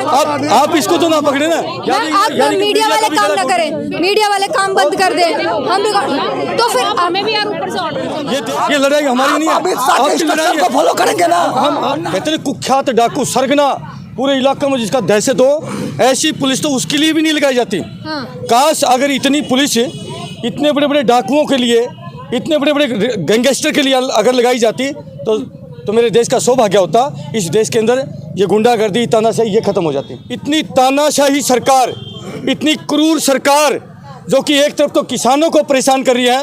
आप इसको तो ना पकड़े ना। आप मीडिया वाले काम ना करें, मीडिया वाले काम बंद कर दें, हम तो फिर हमें भी यार ऊपर से ऑर्डर। ये लड़ाई हमारी नहीं है, आपकी लड़ाई है। फॉलो करेंगे ना। हम कहते हैं कुख्यात डाकू सरगना पूरे इलाके में जिसका दहशत हो, ऐसी पुलिस तो उसके लिए भी नहीं लगाई जाती। काश अगर इतनी पुलिस इतने बड़े बड़े डाकुओं के लिए, इतने बड़े बड़े गैंगस्टर के लिए अगर लगाई जाती तो मेरे देश का सौभाग्य होता। इस देश के अंदर ये गुंडागर्दी, तानाशाही ये खत्म हो जाती। इतनी तानाशाही सरकार, इतनी क्रूर सरकार जो कि एक तरफ तो किसानों को परेशान कर रही है,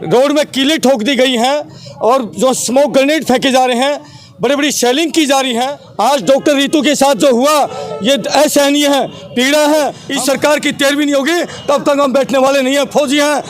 रोड में कीलें ठोक दी गई हैं और जो स्मोक ग्रेनेड फेंके जा रहे हैं, बड़ी बड़ी शेलिंग की जा रही है। आज डॉक्टर रितु के साथ जो हुआ ये असहनीय है, पीड़ा है। इस सरकार की तेरवी नहीं होगी तब तक हम बैठने वाले नहीं हैं, फौजी हैं।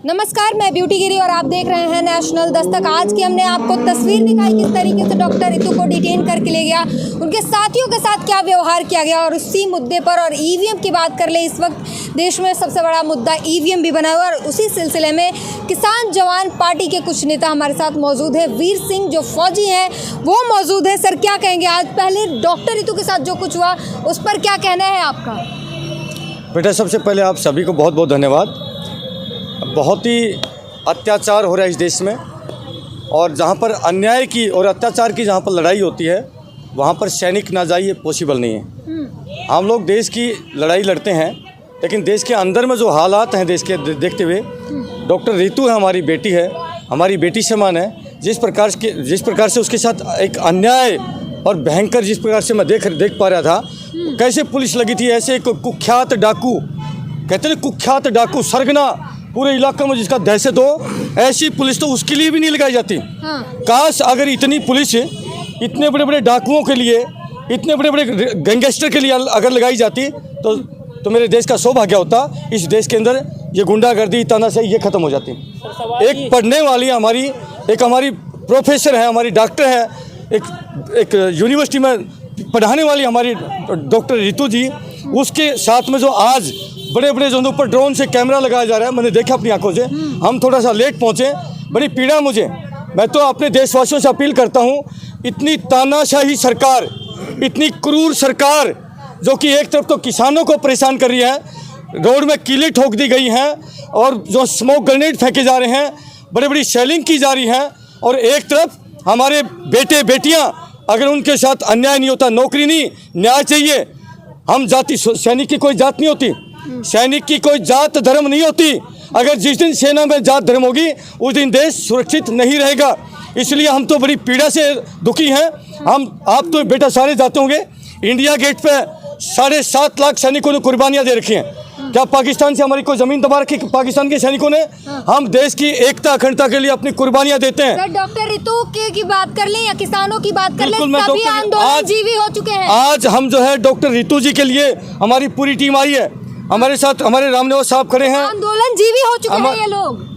नमस्कार, मैं ब्यूटी गिरी और आप देख रहे हैं नेशनल दस्तक। आज की हमने आपको तस्वीर दिखाई किस तरीके से डॉक्टर रितु को डिटेन करके ले गया, उनके साथियों के साथ क्या व्यवहार किया गया और उसी मुद्दे पर और ईवीएम की बात कर ले। इस वक्त देश में सबसे बड़ा मुद्दा ईवीएम भी बना हुआ और उसी सिलसिले में किसान जवान पार्टी के कुछ नेता हमारे साथ मौजूद है। वीर सिंह जो फौजी हैं वो मौजूद है। सर क्या कहेंगे, आज पहले डॉक्टर रितु के साथ जो कुछ हुआ उस पर क्या कहना है आपका? बेटा सबसे पहले आप सभी को बहुत बहुत धन्यवाद। बहुत ही अत्याचार हो रहा है इस देश में, और जहाँ पर अन्याय की और अत्याचार की जहाँ पर लड़ाई होती है वहाँ पर सैनिक ना जाए, ये पॉसिबल नहीं है। हम लोग देश की लड़ाई लड़ते हैं, लेकिन देश के अंदर में जो हालात हैं देश के देखते हुए, डॉक्टर रितु है, हमारी बेटी है, हमारी बेटी समान है। जिस प्रकार से उसके साथ एक अन्याय और भयंकर जिस प्रकार से मैं देख पा रहा था, कैसे पुलिस लगी थी, ऐसे कुख्यात डाकू, कहते हैं कुख्यात डाकू सरगना पूरे इलाके में जिसका दहशत हो, ऐसी पुलिस तो उसके लिए भी नहीं लगाई जाती। काश अगर इतनी पुलिस इतने बड़े बड़े डाकुओं के लिए, इतने बड़े बड़े गैंगस्टर के लिए अगर लगाई जाती तो मेरे देश का सौभाग्य होता। इस देश के अंदर ये गुंडागर्दी, तानाशाही ये खत्म हो जाती। एक पढ़ने वाली हमारी प्रोफेसर है, हमारी डॉक्टर है, एक यूनिवर्सिटी में पढ़ाने वाली हमारी डॉक्टर रितु जी, उसके साथ में जो आज बड़े बड़े जो ऊपर ड्रोन से कैमरा लगाया जा रहा है, मैंने देखा अपनी आंखों से। हम थोड़ा सा लेट पहुंचे, बड़ी पीड़ा मुझे। मैं तो अपने देशवासियों से अपील करता हूं, इतनी तानाशाही सरकार, इतनी क्रूर सरकार जो कि एक तरफ तो किसानों को परेशान कर रही है, रोड में कीलें ठोक दी गई हैं और जो स्मोक ग्रेनेड फेंके जा रहे हैं, बड़ी बड़ी शेलिंग की जा रही है, और एक तरफ हमारे बेटे बेटियां, अगर उनके साथ अन्याय नहीं होता, नौकरी नहीं, न्याय चाहिए। हम जाति, सैनिक की कोई जात नहीं होती, सैनिक की कोई जात धर्म नहीं होती। अगर जिस दिन सेना में जात धर्म होगी उस दिन देश सुरक्षित नहीं रहेगा। इसलिए हम तो बड़ी पीड़ा से दुखी हैं। आप तो बेटा सारे जाते होंगे, इंडिया गेट पे 7.5 लाख सैनिकों ने कुर्बानियां दे रखी हैं। क्या पाकिस्तान से हमारी कोई जमीन दबा रखी? पाकिस्तान के सैनिकों ने। हम देश की एकता अखंडता के लिए अपनी कुर्बानियां देते हैं। सर डॉक्टर रितु की बात कर लें या किसानों की बात कर लें, सभी आंदोलनजीवी हो चुके हैं। आज हम जो है डॉक्टर रितु जी के लिए हमारी पूरी टीम आई है, हमारे साथ हमारे रामनिवास साहब खड़े हैं। आंदोलनजीवी हो चुके हैं ये लोग।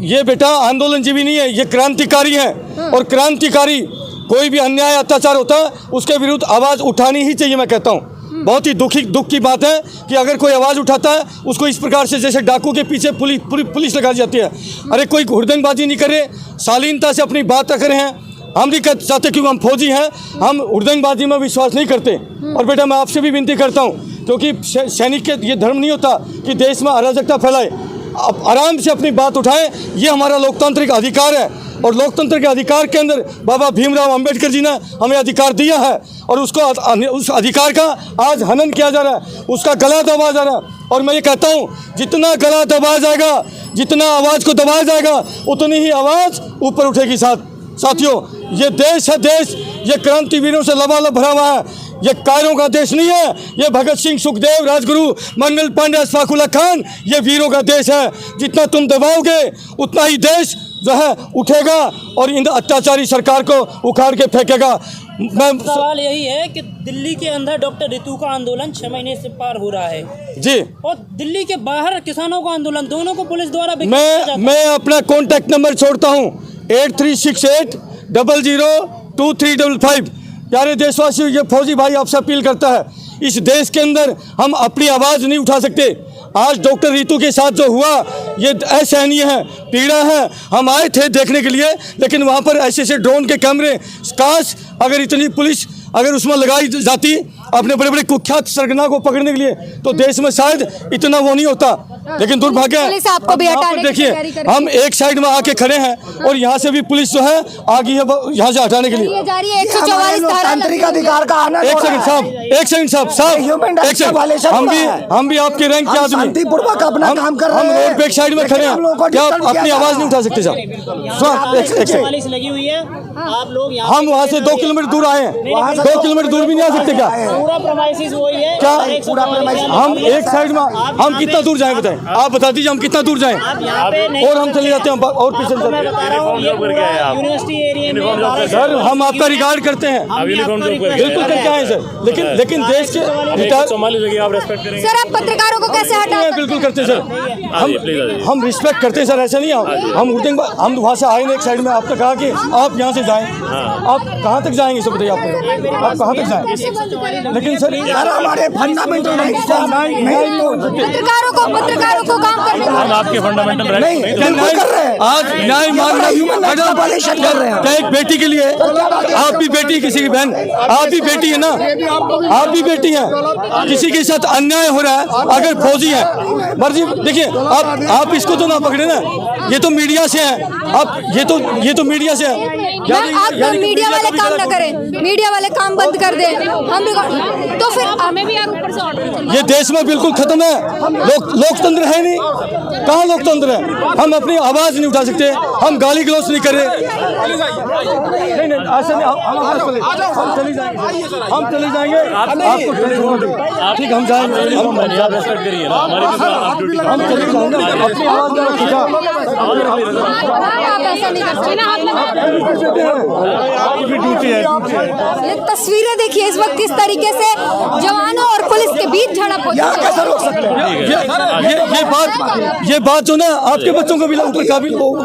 ये बेटा आंदोलनजीवी नहीं है, ये क्रांतिकारी हैं। और क्रांतिकारी कोई भी अन्याय अत्याचार होता है उसके विरुद्ध आवाज़ उठानी ही चाहिए। मैं कहता हूँ बहुत ही दुख की बात है कि अगर कोई आवाज़ उठाता है उसको इस प्रकार से जैसे डाकू के पीछे पुलिस लगा जाती है। अरे कोई हुड़दंगबाजी नहीं करे, शालीनता से अपनी बात कर रहे हैं। हम नहीं कर चाहते क्योंकि हम फौजी हैं, हम हुड़दंगबाजी में विश्वास नहीं करते। और बेटा मैं आपसे भी विनती करता हूँ, क्योंकि सैनिक के ये धर्म नहीं होता कि देश में अराजकता फैलाए। आप आराम से अपनी बात उठाएं, ये हमारा लोकतांत्रिक अधिकार है। और लोकतंत्र के अधिकार के अंदर बाबा भीमराव अंबेडकर जी ने हमें अधिकार दिया है, और उस अधिकार का आज हनन किया जा रहा है, उसका गला दबाया जा रहा है। और मैं ये कहता हूँ जितना गला दबाया जाएगा, जितना आवाज़ को दबाया जाएगा, उतनी ही आवाज़ ऊपर उठेगी। साथियों, ये देश है, देश ये क्रांतिवीरों से लबालब भरा हुआ है। ये कायरों का देश नहीं है, ये भगत सिंह, सुखदेव, राजगुरु, मंगल पांडे, अशफाक उल्लाह खान, ये वीरों का देश है। जितना तुम दबाओगे उतना ही देश जो है उठेगा और इन अत्याचारी सरकार को उखाड़ के फेंकेगा। सवाल यही है कि दिल्ली के अंदर डॉक्टर रितु का आंदोलन 6 महीने से पार हो रहा है जी, और दिल्ली के बाहर किसानों का आंदोलन, दोनों को पुलिस द्वारा मैं अपना कॉन्टैक्ट नंबर छोड़ता हूँ 8368 00 2355। प्यारे देशवासियों, ये फौजी भाई आपसे अपील करता है, इस देश के अंदर हम अपनी आवाज़ नहीं उठा सकते। आज डॉक्टर रितु के साथ जो हुआ ये असहनीय है, पीड़ा है। हम आए थे देखने के लिए, लेकिन वहाँ पर ऐसे ऐसे ड्रोन के कैमरे, काश अगर इतनी पुलिस अगर उसमें लगाई जाती अपने बड़े बड़े कुख्यात सरगना को पकड़ने के लिए, तो देश में शायद इतना वो नहीं होता। लेकिन दुर्भाग्य है, पुलिस आपको भी हटाने की देखिए तैयारी कर रही है। हम एक साइड में आके खड़े हैं और यहाँ से भी पुलिस जो है आ गई है यहाँ से हटाने के लिए। ये जा रही है 144 धारा लोकतांत्रिक अधिकार का आना एक सेकंड साहब, एक सेकंड साहब, Human rights एक सेकंड, का violation हम हो रहा है। भी आपके रैंक के हम आदमी शांतिपूर्वक अपना काम कर रहे हम हैं। रोड पे एक साइड में खड़े हम लोगों को हैं, क्या disturb आप अपनी किया आवाज जा नहीं उठा सकते साहब? एक सेकंड, 44 लगी हुई है, आप लोग यहाँ हम वहाँ से 2 किलोमीटर दूर आए हैं, 2 किलोमीटर दूर भी नहीं आ सकते क्या? पूरा प्रमाइसिस वही है। क्या पूरा premises- हम एक साइड में, हम कितना दूर जाएं बताएं? आप बता दीजिए हम कितना दूर जाएं? आप यहाँ पे नहीं, और हम चले जाते हैं और पीछे मैं बता रहा हूँ, ये पूरा यूनिवर्सिटी एरिया में सर हम आपका रिगार्ड करते हैं, बिल्कुल करके आए सर, लेकिन देश के सर आप पत्रकारों को कैसे हटा सकते हैं? बिल्कुल करते हैं सर, हम रिस्पेक्ट करते हैं सर, ऐसा नहीं हम उठने के बाद हम वहाँ से आए ना एक साइड में, आपने कहा कि आप यहाँ से जाएं, आप कहाँ तक जाएंगे सब बताइए, आप कहाँ तक जाएंगे? कैसे बंद करें? लेकिन सर यार हमारे फंडामेंटल राइट्स पत्रकारों को काम करने हम आपके फंडामेंटल राइट नहीं बिल्कुल कर रहे हैं। आज न्याय मांगना ह्यूमन राइट्स का वायलेशन कर रहे हैं। क्या एक बेटी के लिए, आप भी बेटी किसी की बहन, आप भी बेटी है ना, आप भी बेटी है, किसी के साथ अन्याय हो रहा है, अगर फौजी है मर्जी, देखिए आप इसको तो ना पकड़े ना, ये तो मीडिया से है, आप ये तो मीडिया से है। आप मीडिया वाले काम ना करें, मीडिया वाले काम बंद कर दें, हम तो फिर हमें भी यार ऊपर से ऑर्डर। ये देश में बिल्कुल खत्म है, लोकतंत्र है नहीं, कहाँ लोकतंत्र है? हम अपनी आवाज नहीं उठा सकते, हम गाली गलौज नहीं कर रहे। नहीं ऐसा नहीं, हम चले जाएंगे, हम चले जाएंगे, आपको ठीक हम जाएंगे, हम चले जाएंगे, अपनी आवाज में रखिएगा। आप ऐसा नहीं कर सकते ना, ये तस्वीरें देखिए इस वक्त किस तरीके से जवानों और पुलिस के बीच झड़प होती यहाँ कैसे रोक सकते हैं? ये बात जो ना आपके बच्चों को भी ऊपर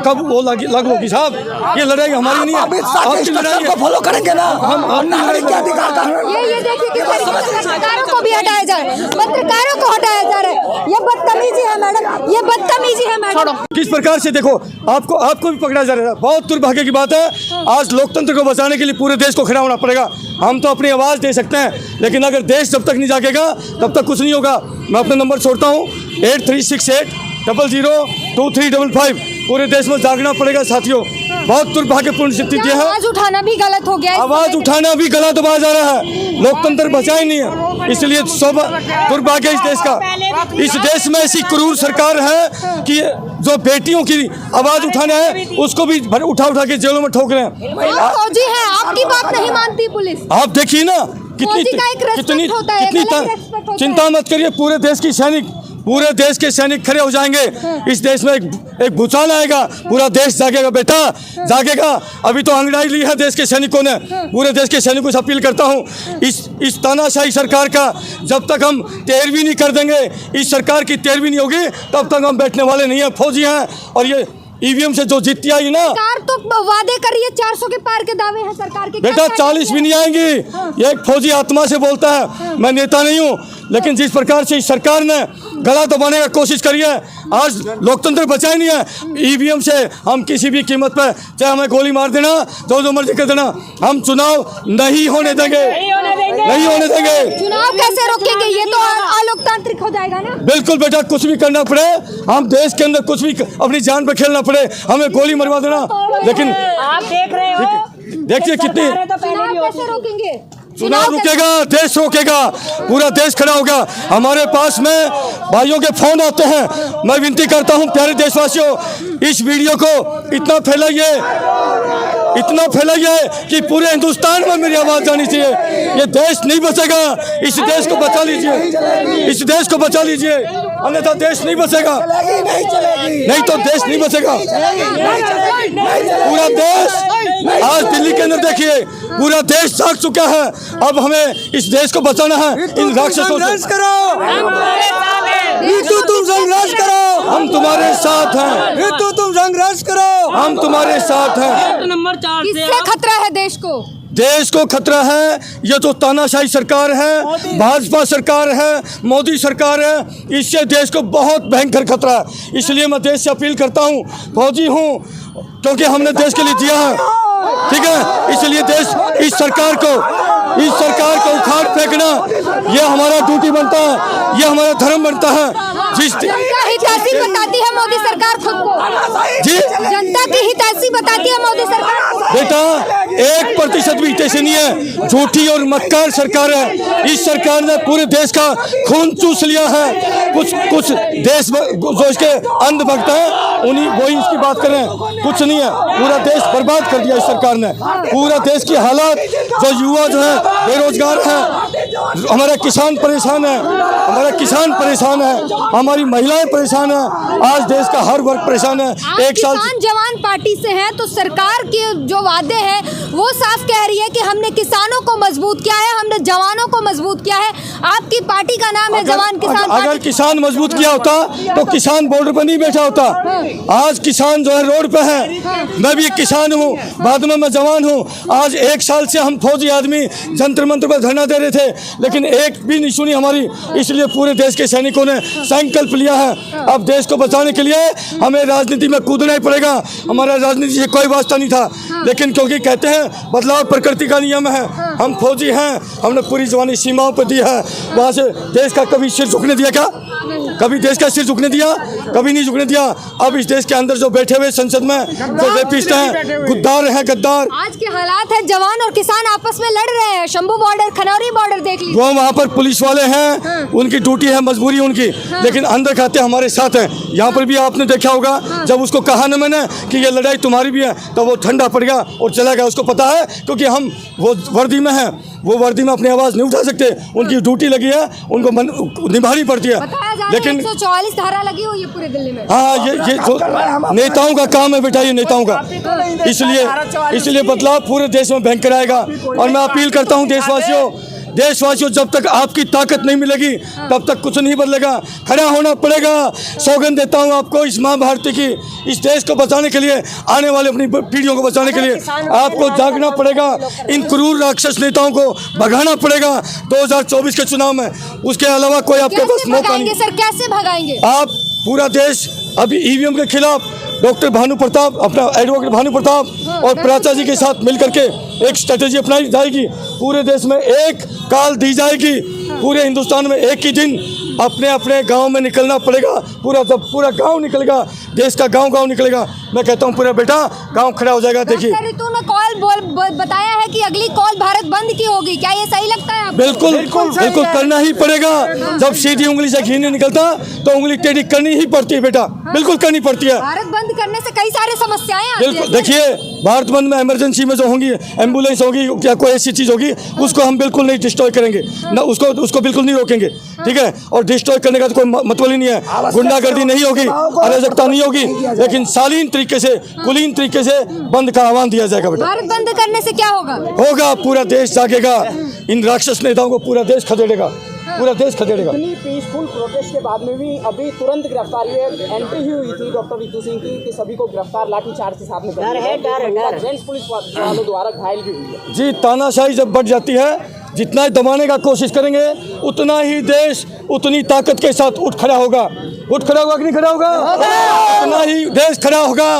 कब वो लागू होगी साहब, ये लड़ाई हमारी नहीं है, अमित शाह के आपकी लड़ाई इंस्ट्रक्शन को है। फॉलो करेंगे ना, हम नागरिक के अधिकार का ये देखिए किस तरीके से पत्रकारों को भी हटाया जा रहा है, पत्रकारों को हटाया जा रहा है, ये बदतमीजी है मैडम, ये बदतमीजी है मैडम। किस प्रकार से देखो आपको भी पकड़ा जा रहा है, बहुत दुर्भाग्य की बात है। आज लोकतंत्र को बचाने के लिए पूरे देश को खड़ा होना पड़ेगा। हम तो अपनी आवाज़ दे सकते हैं, लेकिन अगर देश जब तक नहीं जागेगा तब तक कुछ नहीं होगा। मैं अपना नंबर छोड़ता हूँ 8368002355। पूरे देश में जागना पड़ेगा साथियों, बहुत दुर्भाग्यपूर्ण स्थिति है। आवाज उठाना भी गलत हो गया, आवाज उठाना भी गलत दबाया जा रहा है, लोकतंत्र बचा ही नहीं है, इसलिए दुर्भाग्य इस देश का। इस देश में ऐसी क्रूर सरकार है कि जो बेटियों की आवाज उठाना है उसको भी उठा के जेलों में ठोक रहे हैं। आप फौजी हैं, आपकी बात नहीं मानती पुलिस। आप देखिए ना फौजी का एक respect होता है, एक अलग respect होता है। चिंता मत करिए, पूरे देश के सैनिक खड़े हो जाएंगे। इस देश में एक भूचाल आएगा, पूरा देश जागेगा बेटा, जागेगा। अभी तो अंगड़ाई ली है देश के सैनिकों ने। पूरे देश के सैनिकों से अपील करता हूँ, इस तानाशाही सरकार का जब तक हम तेरवी नहीं कर देंगे, इस सरकार की तेरवी नहीं होगी, तब तक हम बैठने वाले नहीं हैं। फौजी हैं और ये ईवीएम से जो जीतती आई ना, सरकार तो वादे कर रही है, 400 के पार के दावे हैं सरकार के। बेटा 40 भी नहीं आएंगी। ये एक फौजी आत्मा से बोलता है, मैं नेता नहीं हूँ, लेकिन जिस प्रकार से इस सरकार ने गला दबाने की कोशिश करी है, आज लोकतंत्र बचा ही नहीं है। ईवीएम से हम किसी भी कीमत पर, चाहे हमें गोली मार देना, जो मर्जी कर देना, हम चुनाव नहीं होने देंगे, नहीं होने देंगे। चुनाव कैसे रोकेंगे? ये तो अलोकतांत्रिक हो जाएगा ना। बिल्कुल बेटा, कुछ भी करना पड़े, हम देश के अंदर कुछ भी अपनी जान पर खेलना पड़े, हमें गोली मरवा देना, लेकिन आप देख रहे हो, देखिए कितनी चुनाव कैसे रोकेंगे? चुनाव रुकेगा, देश रोकेगा, पूरा देश खड़ा होगा। हमारे पास में भाइयों के फोन आते हैं। मैं विनती करता हूं प्यारे देशवासियों, इस वीडियो को इतना फैलाइए कि पूरे हिंदुस्तान में मेरी आवाज जानी चाहिए। ये देश नहीं बचेगा, इस देश को बचा लीजिए, इस देश को बचा लीजिए, अन्यथा देश नहीं बचेगा। नहीं तो देश नहीं बचेगा। पूरा देश, आज दिल्ली के अंदर देखिए, पूरा देश जाग चुका है। अब हमें इस देश को बचाना है इन राक्षसों से। तुम संघर्ष करो, हम तुम्हारे साथ हैं। तुम संघर्ष करो, हम तुम्हारे साथ हैं। नंबर 4 से किससे खतरा है देश को? देश को खतरा है। ये तो तानाशाही सरकार है, भाजपा सरकार है, मोदी सरकार है, इससे देश को बहुत भयंकर खतरा है। इसलिए मैं देश से अपील करता हूँ, फौजी हूँ क्योंकि हमने देश के लिए दिया है, ठीक है। इसलिए देश इस सरकार को उखाड़ फेंकना ये हमारा ड्यूटी बनता है, ये हमारा धर्म बनता है। जिस जनता हितैषी बताती है मोदी सरकार खुद को, जी जनता की हितैषी बताती है मोदी सरकार। बेटा 1% भी हितैषी नहीं है, झूठी और मक्कार सरकार है। इस सरकार ने पूरे देश का खून चूस लिया है। कुछ देश जो इसके अंधभक्त हैं उन्हीं वही इसकी बात कर रहे हैं, कुछ नहीं है। पूरा देश बर्बाद कर दिया इस सरकार ने। पूरा देश की हालात, जो युवा जो है बेरोजगार है, हमारा किसान परेशान है, हमारी महिलाएं परेशान है, आज देश का हर वर्ग परेशान है। एक साल किसान जवान पार्टी से हैं तो सरकार के जो वादे हैं वो साफ कह रही है कि हमने किसानों को मजबूत किया है, हमने जवानों को मजबूत किया है। आपकी पार्टी का नाम है जवान किसान। अगर किसान मजबूत किया होता तो किसान बॉर्डर पर नहीं बैठा होता। आज किसान जो है रोड पे है। मैं भी एक किसान हूँ, बाद में मैं जवान हूँ। आज 1 साल से हम फौजी आदमी जंतर मंत्र पर धरना दे रहे थे, लेकिन एक भी नहीं सुनी हमारी। इसलिए पूरे देश के सैनिकों ने संकल्प लिया है, अब देश को बचाने के लिए हमें राजनीति में कूदना ही पड़ेगा। हमारा राजनीति से कोई वास्ता नहीं था, लेकिन क्योंकि कहते हैं बदलाव प्रकृति का नियम है, हम फौजी हैं, हमने पूरी जवानी सीमाओं पर दी है। वहाँ से देश का कभी सिर झुकने दिया क्या? कभी देश का सिर झुकने दिया? कभी नहीं झुकने दिया। अब इस देश के अंदर जो बैठे हुए संसद में जो रेपिस्ट हैं, गुद्दार हैं, गद्दार। आज के हालात है, जवान और किसान आपस में लड़ रहे हैं। शंभू बॉर्डर, खनौरी बॉर्डर देख लीजिए। वो वहाँ पर पुलिस वाले हैं, उनकी ड्यूटी है, मजबूरी उनकी, लेकिन अंदर खाते हमारे साथ हैं। यहाँ पर भी आपने देखा होगा, जब उसको कहा ना मैंने कि ये लड़ाई तुम्हारी भी है, तो वो ठंडा पड़ गया और चला गया। उसको पता है क्योंकि हम वो वर्दी में हैं, वो वर्दी में अपनी आवाज़ नहीं उठा सकते। उनकी ड्यूटी लगी है, उनको निभानी पड़ती है। लेकिन 144 धारा लगी हुई है पूरे दिल्ली में। हाँ, ये नेताओं का काम है बेटा, ये नेताओं का। इसलिए बदलाव पूरे देश में भयंकर आएगा। और मैं अपील करता हूँ देशवासियों, जब तक आपकी ताकत नहीं मिलेगी तब तक कुछ नहीं बदलेगा। खड़ा होना पड़ेगा। सौगंध देता हूँ आपको इस माँ भारती की, इस देश को बचाने के लिए, आने वाले अपनी पीढ़ियों को बचाने के लिए आपको जागना पड़ेगा। इन क्रूर राक्षस नेताओं को भगाना पड़ेगा 2024 के चुनाव में। उसके अलावा कोई आपके पास मौका नहीं। सर कैसे भगाएंगे? आप पूरा देश अभी ईवीएम के खिलाफ डॉक्टर भानु प्रताप, अपना एडवोकेट भानु प्रताप और प्राचा जी के साथ मिलकर के एक स्ट्रेटेजी अपनाई जाएगी। पूरे देश में एक काल दी जाएगी, पूरे हिंदुस्तान में एक ही दिन अपने अपने गांव में निकलना पड़ेगा। जब पूरा गांव निकलेगा, देश का गांव निकलेगा, मैं कहता हूं पूरा बेटा गांव खड़ा हो जाएगा। देखिए तूने कॉल बताया है कि अगली कॉल भारत बंद की होगी, क्या ये सही लगता है आपको? बिल्कुल करना ही पड़ेगा। जब सीधी उंगली से घी नहीं निकलता तो उंगली टेढ़ी करनी ही पड़ती है बेटा, बिल्कुल करनी पड़ती है। भारत बंद करने से कई सारे समस्याएं आती हैं। बिल्कुल देखिए, भारत बंद में इमरजेंसी में जो होंगी, एम्बुलेंस होगी या कोई ऐसी चीज़ होगी, उसको हम बिल्कुल नहीं डिस्ट्रॉय करेंगे ना, उसको बिल्कुल नहीं रोकेंगे, ठीक है। और डिस्ट्रॉय करने का तो कोई मतलब ही नहीं है। गुंडागर्दी नहीं होगी, अराजकता नहीं होगी, लेकिन शालीन तरीके से, कुलीन तरीके से बंद का आह्वान दिया जाएगा बेटा। भारत बंद करने से क्या होगा? पूरा देश जागेगा। इन राक्षस नेताओं को पूरा देश खदेड़ेगा, पूरा देश खदेड़ेगा। इतनी पीसफुल प्रोटेस्ट के बाद में भी अभी तुरंत गिरफ्तारी एंट्री ही हुई थी डॉक्टर रितु सिंह की कि सभी को गिरफ्तार लाठीचार्ज के साथ में डर जेंट्स पुलिस वालों द्वारा घायल भी हुई है। जी, तानाशाही जब बढ़ जाती है, जितना ही दबाने का कोशिश करेंगे उतना ही देश उतनी ताकत के साथ उठ खड़ा होगा कि नहीं खड़ा होगा? उतना ही देश खड़ा होगा।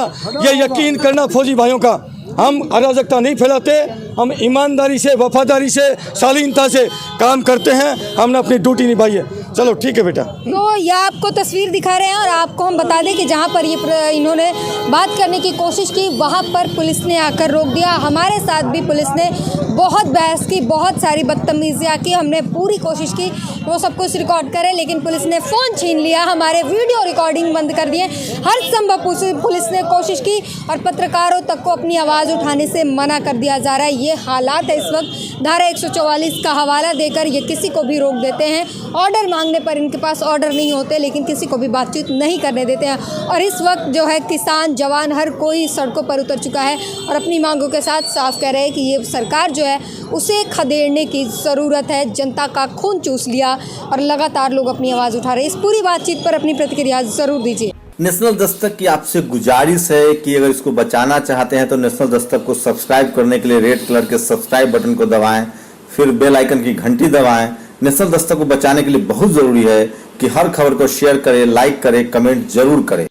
ये यकीन करना फौजी भाइयों का। हम अराजकता नहीं फैलाते, हम ईमानदारी से, वफादारी से, शालीनता से काम करते हैं। हमने अपनी ड्यूटी निभाई है। चलो ठीक है बेटा। तो यह आपको तस्वीर दिखा रहे हैं और आपको हम बता दें कि जहां पर ये इन्होंने बात करने की कोशिश की, वहां पर पुलिस ने आकर रोक दिया। हमारे साथ भी पुलिस ने बहुत बहस की, बहुत सारी बदतमीजियाँ की। हमने पूरी कोशिश की वो सब कुछ रिकॉर्ड करें, लेकिन पुलिस ने फ़ोन छीन लिया, हमारे वीडियो रिकॉर्डिंग बंद कर दिए। हर संभव पुलिस ने कोशिश की और पत्रकारों तक को अपनी आवाज़ उठाने से मना कर दिया जा रहा है। ये हालात है इस वक्त। धारा 144 का हवाला देकर ये किसी को भी रोक देते हैं। ऑर्डर मांगने पर इनके पास ऑर्डर नहीं होते, लेकिन किसी को भी बातचीत नहीं करने देते हैं। और इस वक्त जो है किसान, जवान, हर कोई सड़कों पर उतर चुका है और अपनी मांगों के साथ साफ कह रहे हैं कि ये सरकार जो है उसे खदेड़ने की ज़रूरत है। जनता का खून चूस लिया और लगातार लोग अपनी आवाज़ उठा रहे हैं। इस पूरी बातचीत पर अपनी प्रतिक्रिया ज़रूर दीजिए। नेशनल दस्तक की आपसे गुजारिश है कि अगर इसको बचाना चाहते हैं तो नेशनल दस्तक को सब्सक्राइब करने के लिए रेड कलर के सब्सक्राइब बटन को दबाएं, फिर बेल आइकन की घंटी दबाएं। नेशनल दस्तक को बचाने के लिए बहुत ज़रूरी है कि हर खबर को शेयर करें, लाइक करें, कमेंट जरूर करें।